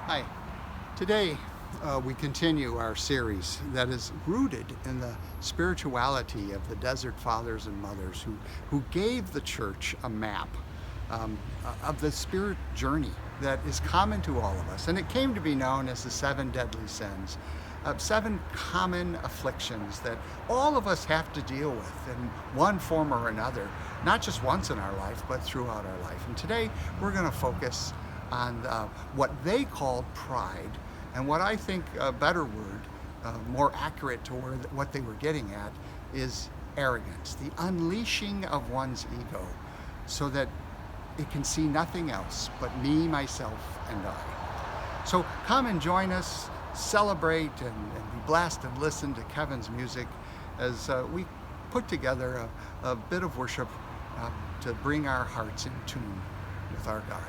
Hi. Today, we continue our series that is rooted in the spirituality of the Desert Fathers and Mothers who gave the church a map of the spirit journey that is common to all of us. And it came to be known as the seven deadly sins, seven common afflictions that all of us have to deal with in one form or another, not just once in our life, but throughout our life. And today, we're going to focus on what they called pride, and what I think a better word, more accurate to what they were getting at, is arrogance, the unleashing of one's ego so that it can see nothing else but me, myself, and I. So come and join us, celebrate, and be blessed and listen to Kevin's music as we put together a bit of worship to bring our hearts in tune with our God.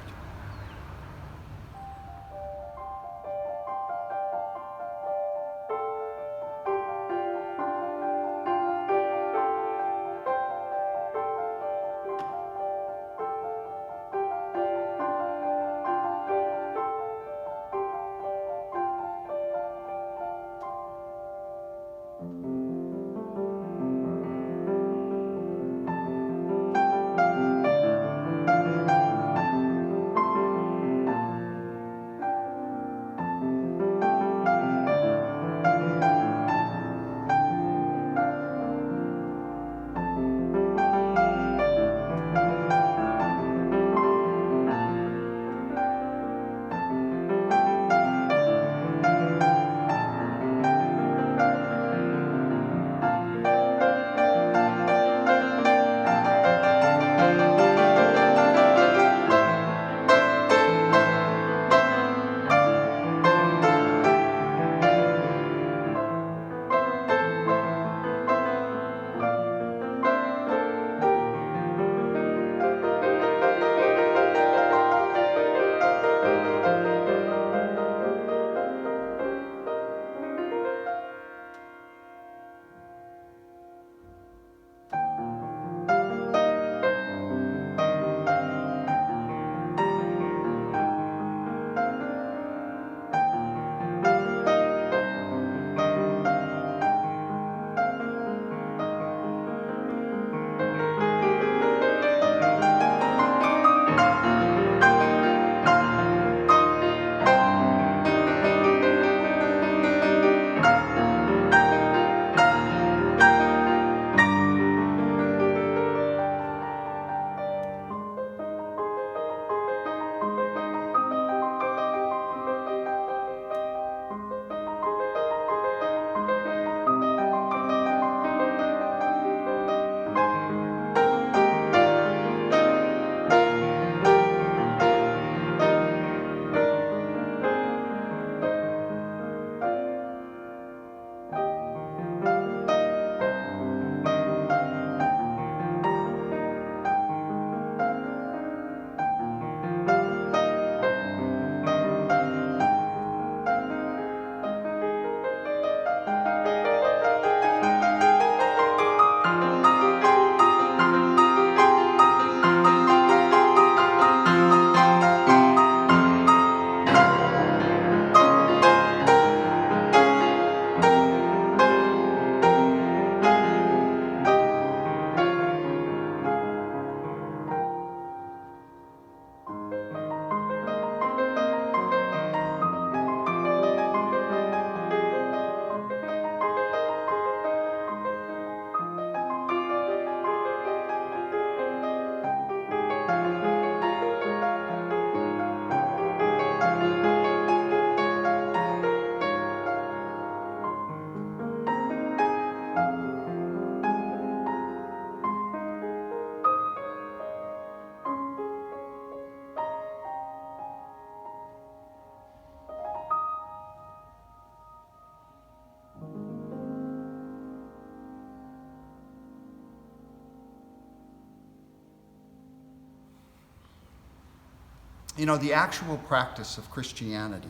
You know, the actual practice of Christianity,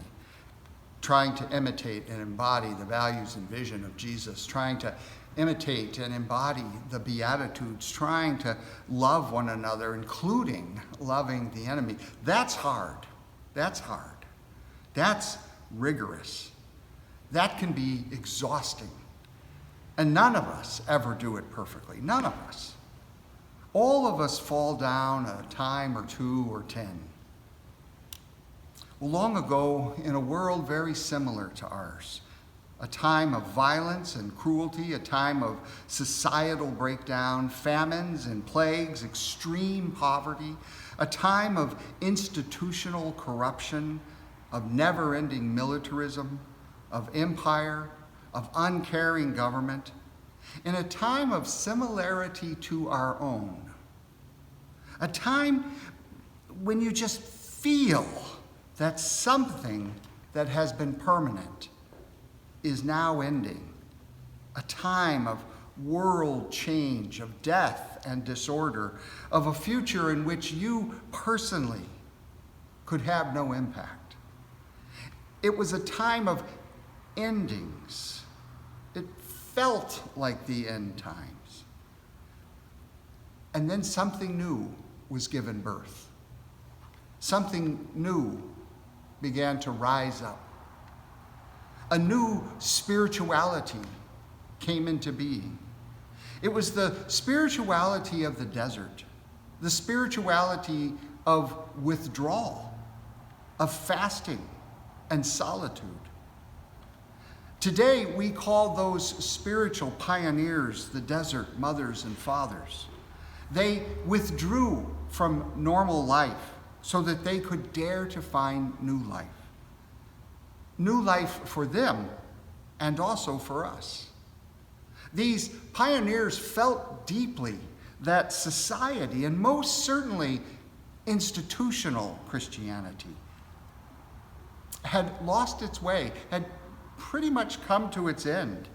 trying to imitate and embody the values and vision of Jesus, trying to imitate and embody the Beatitudes, trying to love one another, including loving the enemy, that's hard. That's hard. That's rigorous. That can be exhausting. And none of us ever do it perfectly. None of us. All of us fall down a time or 2 or 10. Well, long ago, in a world very similar to ours, a time of violence and cruelty, a time of societal breakdown, famines and plagues, extreme poverty, a time of institutional corruption, of never-ending militarism, of empire, of uncaring government, in a time of similarity to our own, a time when you just feel that something that has been permanent is now ending, a time of world change, of death and disorder, of a future in which you personally could have no impact. It was a time of endings. It felt like the end times. And then something new was given birth. Something new began to rise up. A new spirituality came into being. It was the spirituality of the desert, the spirituality of withdrawal, of fasting and solitude. Today, we call those spiritual pioneers the desert mothers and fathers. They withdrew from normal life so that they could dare to find new life. New life for them and also for us. These pioneers felt deeply that society, and most certainly institutional Christianity, had lost its way, had pretty much come to its end.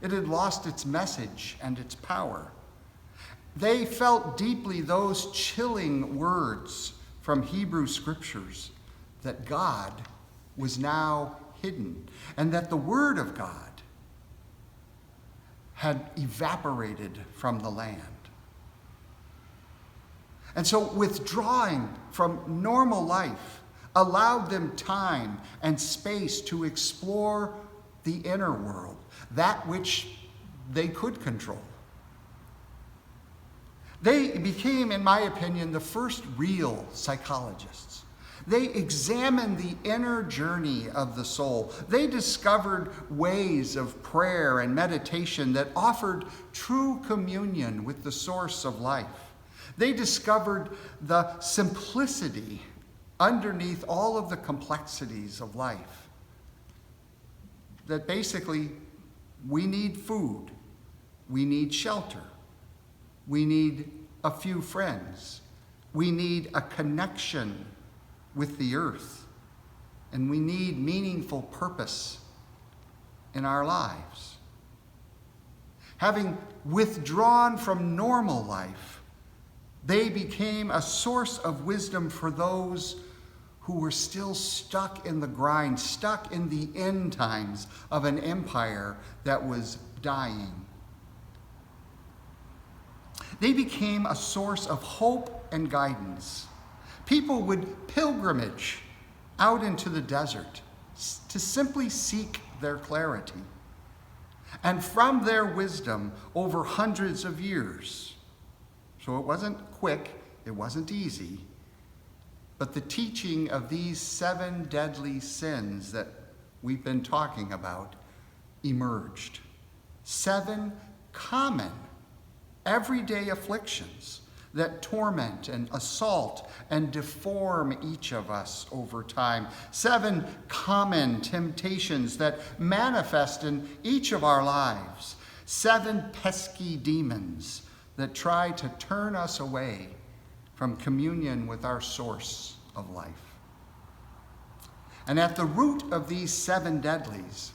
It had lost its message and its power. They felt deeply those chilling words from Hebrew scriptures that God was now hidden and that the Word of God had evaporated from the land. And so withdrawing from normal life allowed them time and space to explore the inner world, that which they could control. They became, in my opinion, the first real psychologists. They examined the inner journey of the soul. They discovered ways of prayer and meditation that offered true communion with the source of life. They discovered the simplicity underneath all of the complexities of life. That basically, we need food, we need shelter, we need a few friends, we need a connection with the earth, and we need meaningful purpose in our lives. Having withdrawn from normal life, they became a source of wisdom for those who were still stuck in the grind, stuck in the end times of an empire that was dying. They became a source of hope and guidance. People would pilgrimage out into the desert to simply seek their clarity. And from their wisdom over hundreds of years, so it wasn't quick, it wasn't easy, but the teaching of these 7 deadly sins that we've been talking about emerged. 7 common, everyday afflictions that torment and assault and deform each of us over time. 7 common temptations that manifest in each of our lives. 7 pesky demons that try to turn us away from communion with our source of life. And at the root of these 7 deadlies,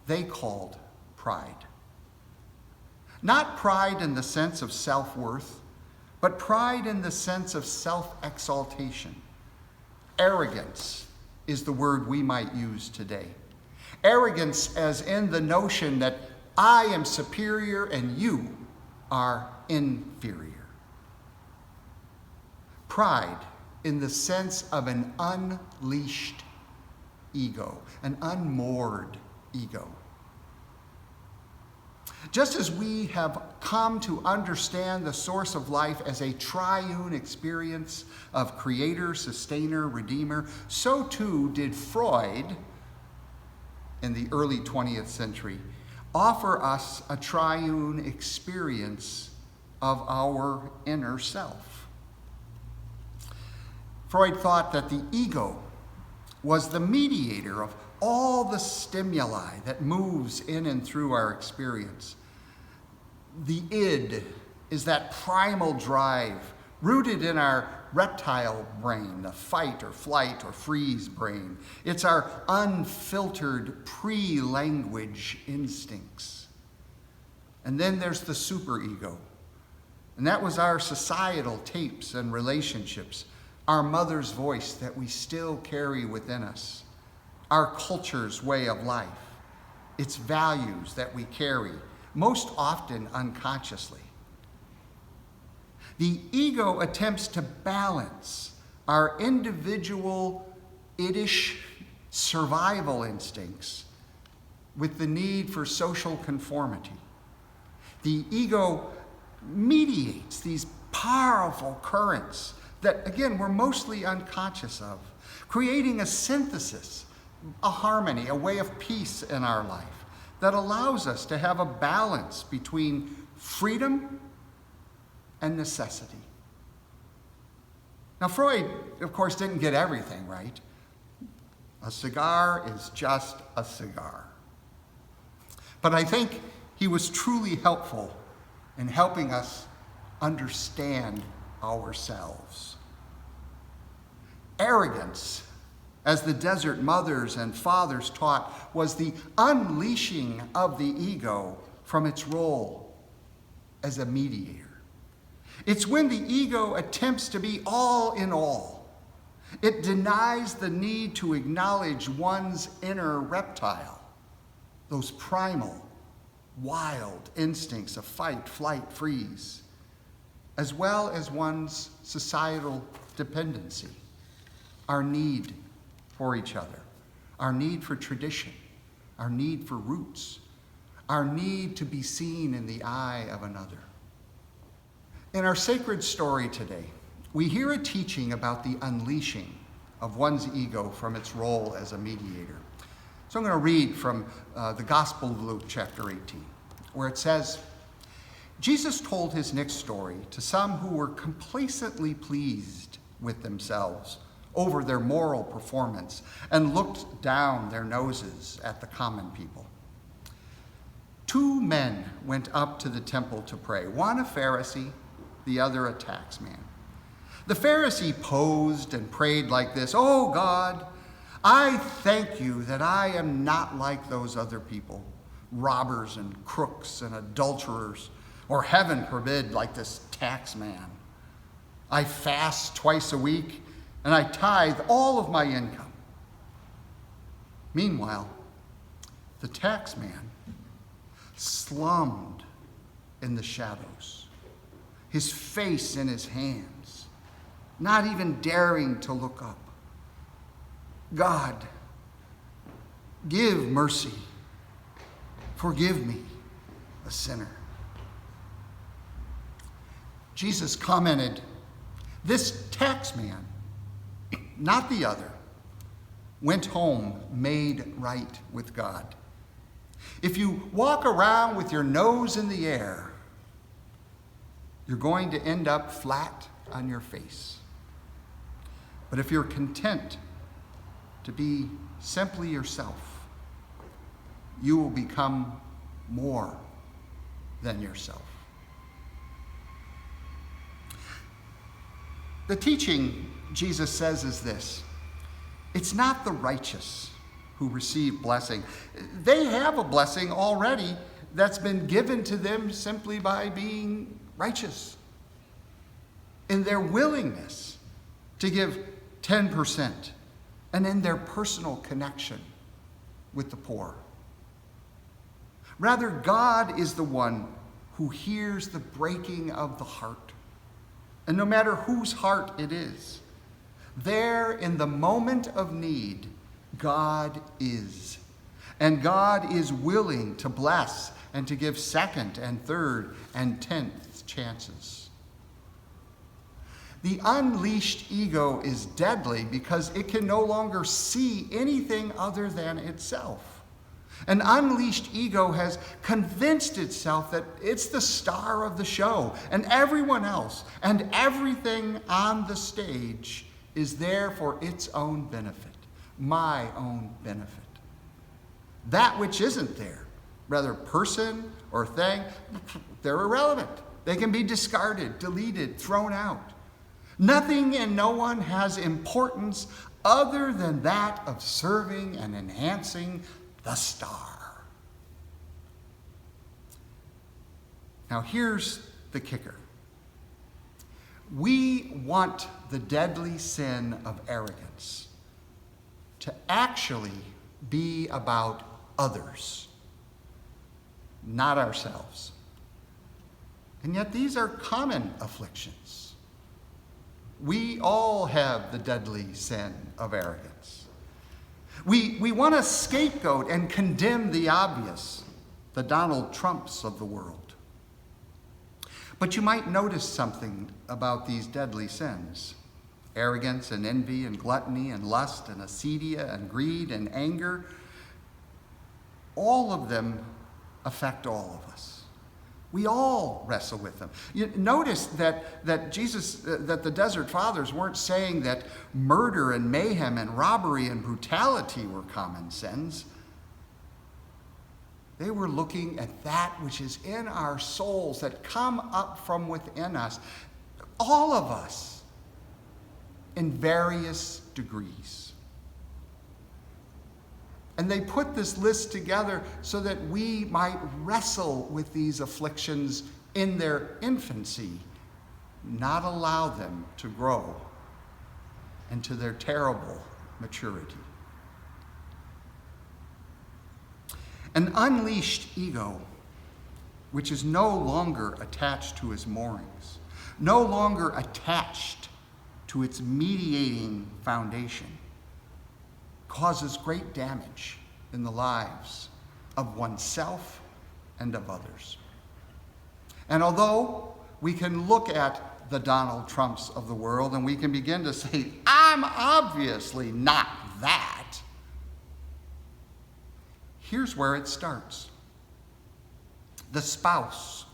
they called pride. Not pride in the sense of self-worth, but pride in the sense of self-exaltation. Arrogance is the word we might use today. Arrogance as in the notion that I am superior and you are inferior. Pride in the sense of an unleashed ego, an unmoored ego. Just as we have come to understand the source of life as a triune experience of creator, sustainer, redeemer, so too did Freud in the early 20th century offer us a triune experience of our inner self. Freud thought that the ego was the mediator of all the stimuli that moves in and through our experience. The id is that primal drive rooted in our reptile brain, the fight or flight or freeze brain. It's our unfiltered pre-language instincts. And then there's the superego. And that was our societal tapes and relationships, our mother's voice that we still carry within us, our culture's way of life, its values that we carry, most often unconsciously. The ego attempts to balance our individual iddish survival instincts with the need for social conformity. The ego mediates these powerful currents that, again, we're mostly unconscious of, creating a synthesis, a harmony, a way of peace in our life that allows us to have a balance between freedom and necessity. Now, Freud, of course, didn't get everything right. A cigar is just a cigar. But I think he was truly helpful in helping us understand ourselves. Arrogance, as the desert mothers and fathers taught, was the unleashing of the ego from its role as a mediator. It's when the ego attempts to be all in all. It denies the need to acknowledge one's inner reptile, those primal, wild instincts of fight, flight, freeze, as well as one's societal dependency, our need for each other, our need for tradition, our need for roots, our need to be seen in the eye of another. In our sacred story today, we hear a teaching about the unleashing of one's ego from its role as a mediator. So I'm going to read from the Gospel of Luke, chapter 18, where it says, Jesus told his next story to some who were complacently pleased with themselves over their moral performance and looked down their noses at the common people. 2 men went up to the temple to pray, one a Pharisee, the other a taxman. The Pharisee posed and prayed like this: "Oh God, I thank you that I am not like those other people, robbers and crooks and adulterers, or heaven forbid, like this taxman. I fast twice a week and I tithe all of my income." Meanwhile, the taxman slummed in the shadows, his face in his hands, not even daring to look up. God, give mercy. Forgive me, a sinner. Jesus commented, this taxman, not the other, went home made right with God. If you walk around with your nose in the air, you're going to end up flat on your face. But if you're content to be simply yourself, you will become more than yourself. The teaching, Jesus says, is this: it's not the righteous who receive blessing. They have a blessing already that's been given to them simply by being righteous in their willingness to give 10% and in their personal connection with the poor. Rather, God is the one who hears the breaking of the heart. And no matter whose heart it is, There, in the moment of need, God is. And God is willing to bless and to give second and third and 10th chances. The unleashed ego is deadly because it can no longer see anything other than itself. An unleashed ego has convinced itself that it's the star of the show, and everyone else and everything on the stage is there for its own benefit, my own benefit. That which isn't there, whether person or thing, they're irrelevant. They can be discarded, deleted, thrown out. Nothing and no one has importance other than that of serving and enhancing the star. Now here's the kicker. We want the deadly sin of arrogance to actually be about others, not ourselves. And yet these are common afflictions. We all have the deadly sin of arrogance. We want to scapegoat and condemn the obvious, the Donald Trumps of the world. But you might notice something about these deadly sins. Arrogance and envy and gluttony and lust and acedia and greed and anger. All of them affect all of us. We all wrestle with them. You notice that the Desert Fathers weren't saying that murder and mayhem and robbery and brutality were common sins. They were looking at that which is in our souls, that come up from within us, all of us, in various degrees. And they put this list together so that we might wrestle with these afflictions in their infancy, not allow them to grow into their terrible maturity. An unleashed ego, which is no longer attached to its moorings, no longer attached to its mediating foundation, causes great damage in the lives of oneself and of others. And although we can look at the Donald Trumps of the world and we can begin to say, I'm obviously not that, here's where it starts. The spouse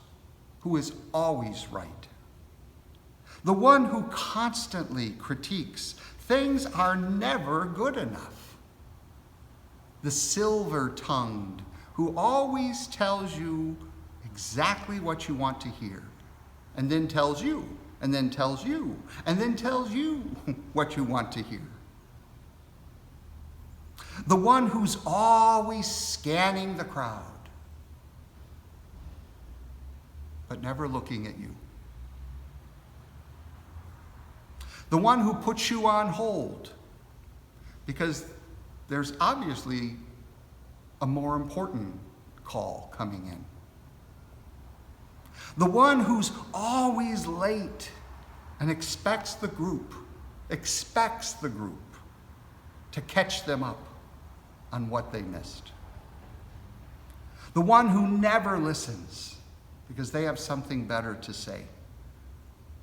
who is always right. The one who constantly critiques things are never good enough. The silver-tongued who always tells you exactly what you want to hear, and then tells you, and then tells you, and then tells you what you want to hear. The one who's always scanning the crowd, but never looking at you. The one who puts you on hold because there's obviously a more important call coming in. The one who's always late and expects the group to catch them up on what they missed. The one who never listens because they have something better to say.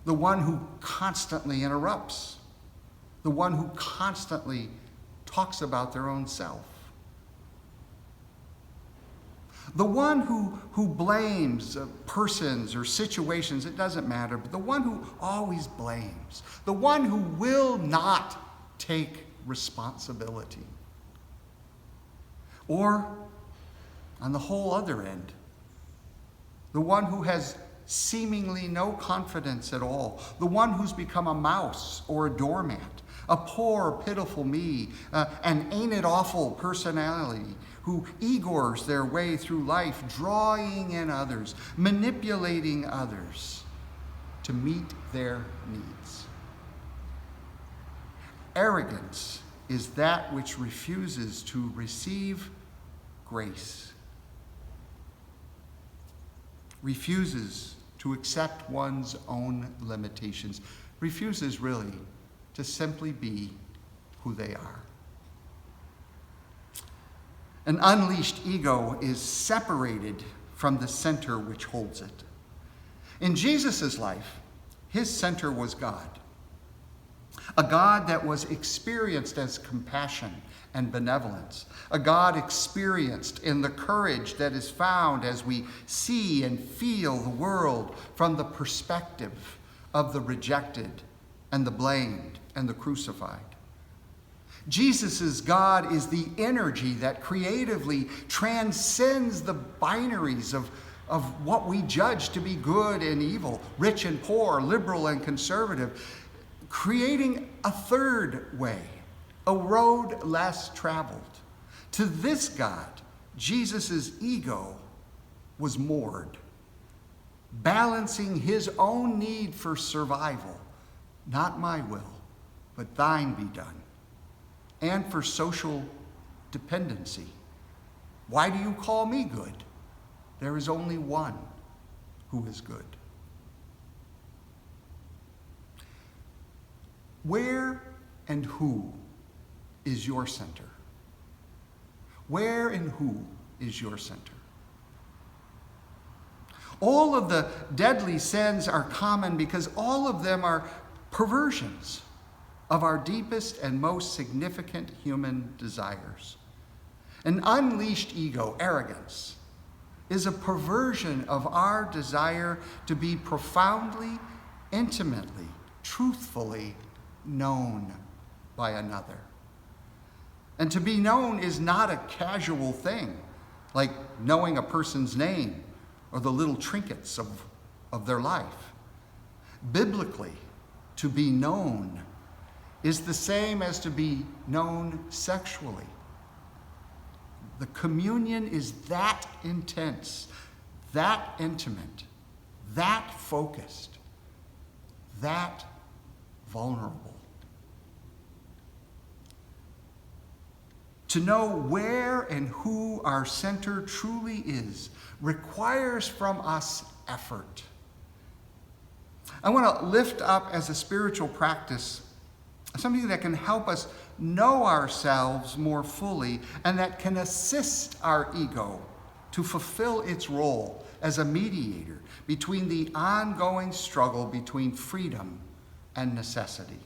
The one who constantly interrupts. The one who constantly talks about their own self. The one who blames persons or situations, it doesn't matter, but the one who always blames. The one who will not take responsibility. Or, on the whole other end, the one who has seemingly no confidence at all, the one who's become a mouse or a doormat, a poor, pitiful me, an ain't it awful personality who egors their way through life, drawing in others, manipulating others to meet their needs. Arrogance is that which refuses to receive grace, refuses to accept one's own limitations, refuses really to simply be who they are. An unleashed ego is separated from the center which holds it. In Jesus' life, his center was God. A God that was experienced as compassion and benevolence. A God experienced in the courage that is found as we see and feel the world from the perspective of the rejected and the blamed and the crucified. Jesus' God is the energy that creatively transcends the binaries of what we judge to be good and evil, rich and poor, liberal and conservative, creating a third way, a road less traveled. To this God, Jesus' ego was moored, balancing his own need for survival, not my will, but thine be done, and for social dependency. Why do you call me good? There is only one who is good. Where and who is your center? Where and who is your center? All of the deadly sins are common because all of them are perversions of our deepest and most significant human desires. An unleashed ego, arrogance, is a perversion of our desire to be profoundly, intimately, truthfully known by another. And to be known is not a casual thing, like knowing a person's name or the little trinkets of their life. Biblically, to be known is the same as to be known sexually. The communion is that intense, that intimate, that focused, that vulnerable. To know where and who our center truly is requires from us effort. I want to lift up as a spiritual practice something that can help us know ourselves more fully and that can assist our ego to fulfill its role as a mediator between the ongoing struggle between freedom and necessity.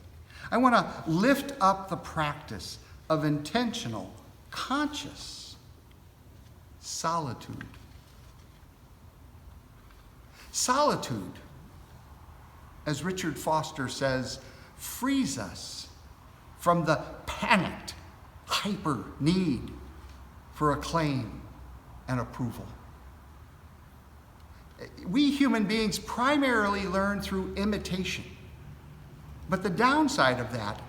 I want to lift up the practice of intentional, conscious solitude. Solitude, as Richard Foster says, frees us from the panicked, hyper need for acclaim and approval. We human beings primarily learn through imitation. But the downside of that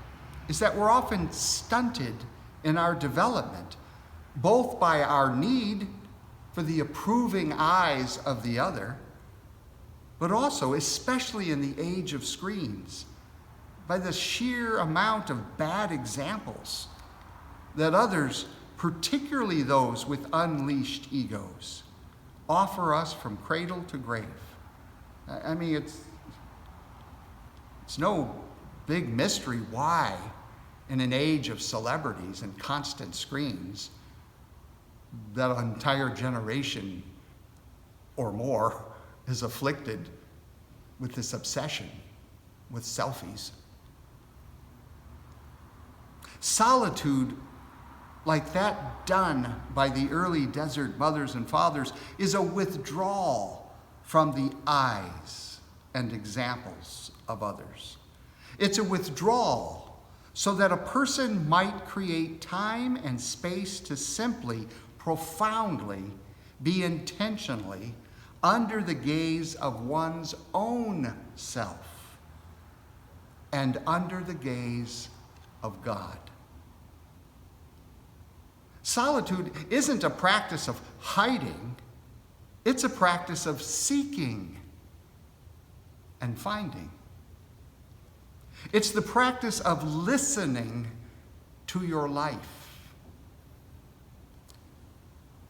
is that we're often stunted in our development, both by our need for the approving eyes of the other, but also, especially in the age of screens, by the sheer amount of bad examples that others, particularly those with unleashed egos, offer us from cradle to grave. I mean, it's no big mystery why, in an age of celebrities and constant screens, that entire generation or more is afflicted with this obsession with selfies. Solitude, like that done by the early desert mothers and fathers, is a withdrawal from the eyes and examples of others. It's a withdrawal so that a person might create time and space to simply, profoundly, be intentionally under the gaze of one's own self and under the gaze of God. Solitude isn't a practice of hiding, it's a practice of seeking and finding. It's the practice of listening to your life,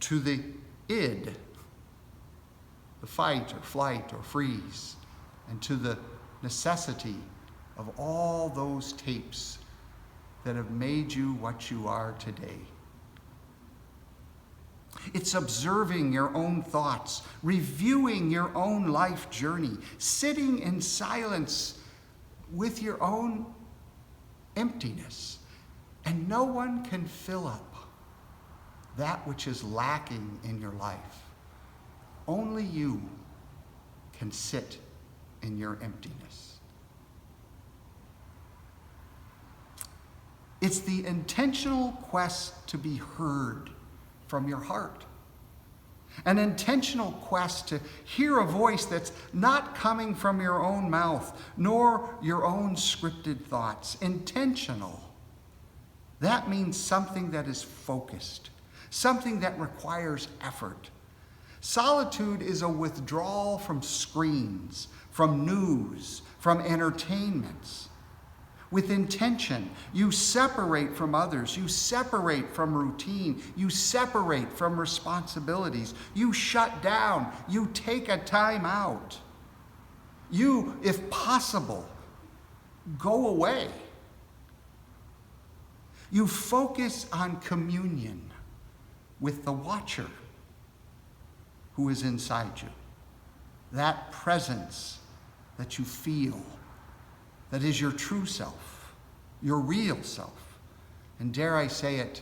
to the id, the fight or flight or freeze, and to the necessity of all those tapes that have made you what you are today. It's observing your own thoughts, reviewing your own life journey, sitting in silence with your own emptiness. And no one can fill up that which is lacking in your life. Only you can sit in your emptiness. It's the intentional quest to be heard from your heart. An intentional quest to hear a voice that's not coming from your own mouth, nor your own scripted thoughts. Intentional. That means something that is focused, something that requires effort. Solitude is a withdrawal from screens, from news, from entertainments. With intention, you separate from others, you separate from routine, you separate from responsibilities, you shut down, you take a time out. You, if possible, go away. You focus on communion with the watcher who is inside you. That presence that you feel, that is your true self, your real self, and dare I say it,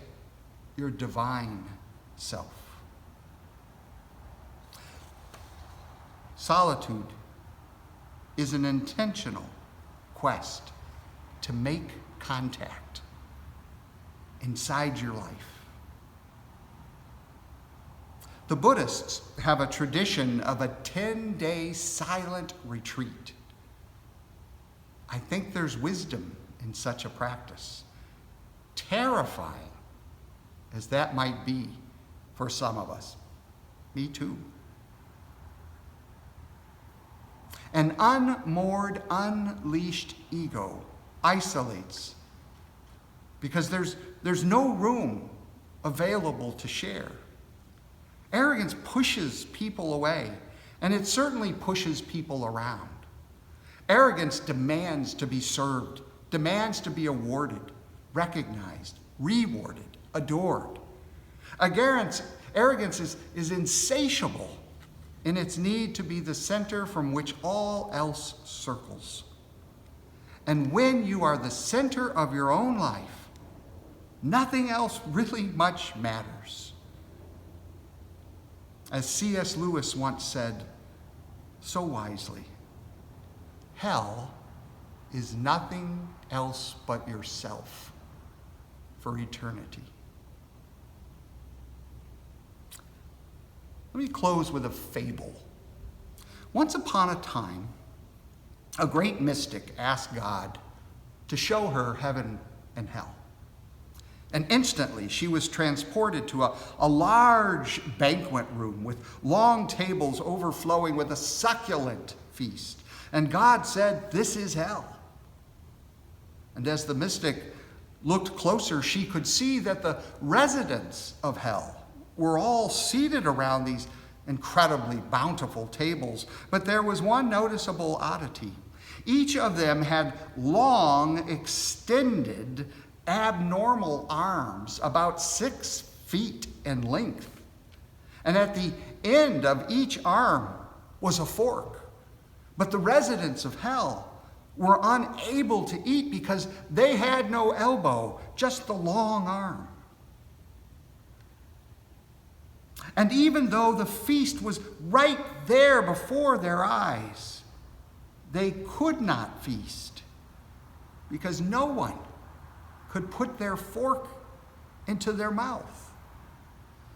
your divine self. Solitude is an intentional quest to make contact inside your life. The Buddhists have a tradition of a 10-day silent retreat. I think there's wisdom in such a practice, terrifying as that might be for some of us. Me too. An unmoored, unleashed ego isolates because there's no room available to share. Arrogance pushes people away, and it certainly pushes people around. Arrogance demands to be served, demands to be awarded, recognized, rewarded, adored. Arrogance is insatiable in its need to be the center from which all else circles. And when you are the center of your own life, nothing else really much matters. As C.S. Lewis once said so wisely, hell is nothing else but yourself for eternity. Let me close with a fable. Once upon a time, a great mystic asked God to show her heaven and hell. And instantly she was transported to a large banquet room with long tables overflowing with a succulent feast. And God said, "This is hell." And as the mystic looked closer, she could see that the residents of hell were all seated around these incredibly bountiful tables. But there was one noticeable oddity. Each of them had long, extended, abnormal arms, about 6 feet in length. And at the end of each arm was a fork. But the residents of hell were unable to eat because they had no elbow, just the long arm. And even though the feast was right there before their eyes, they could not feast because no one could put their fork into their mouth.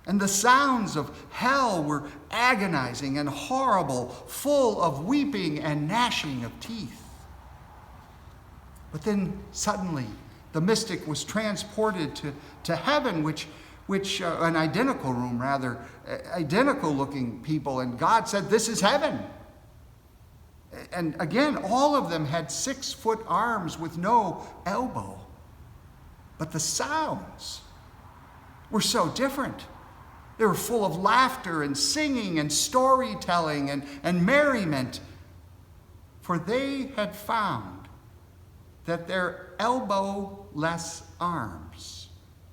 And the sounds of hell were agonizing and horrible, full of weeping and gnashing of teeth. But then suddenly the mystic was transported to heaven, which an identical room rather, identical looking people, and God said, "This is heaven." And again, all of them had 6-foot arms with no elbow. But the sounds were so different. They were full of laughter and singing and storytelling and merriment. For they had found that their elbow-less arms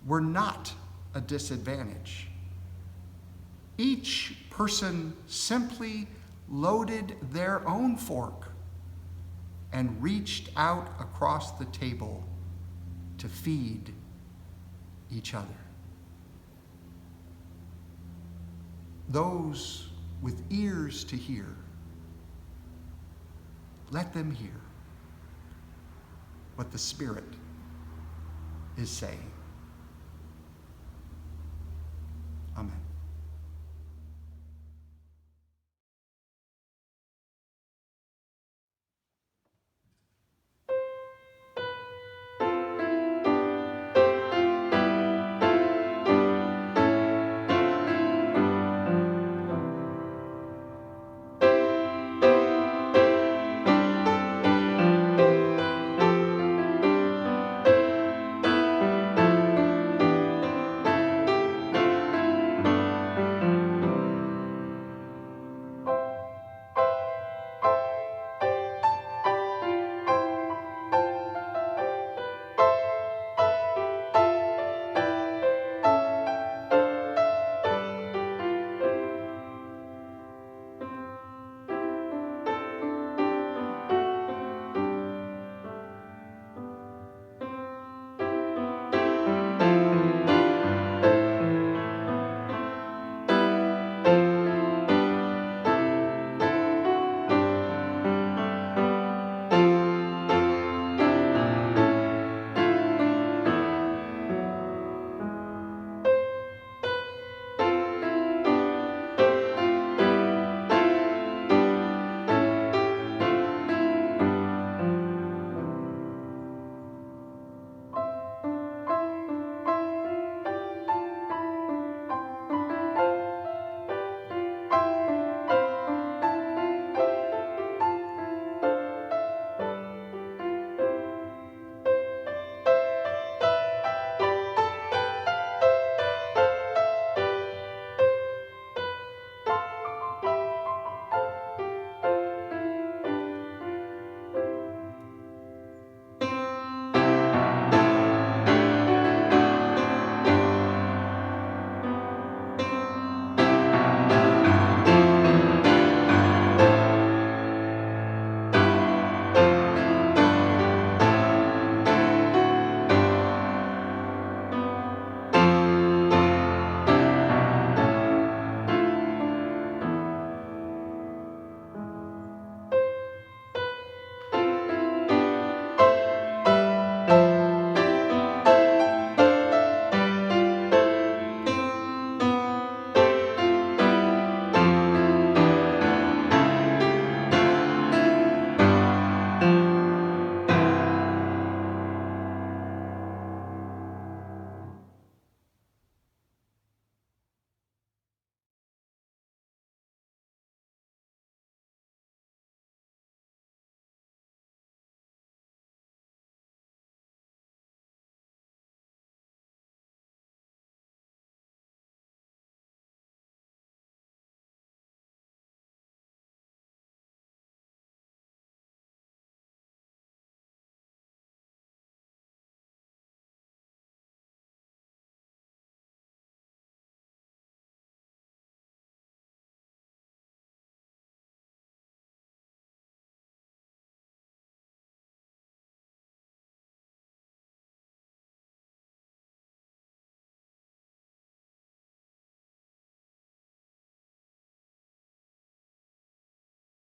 were not a disadvantage. Each person simply loaded their own fork and reached out across the table to feed each other. Those with ears to hear, let them hear what the Spirit is saying. Amen.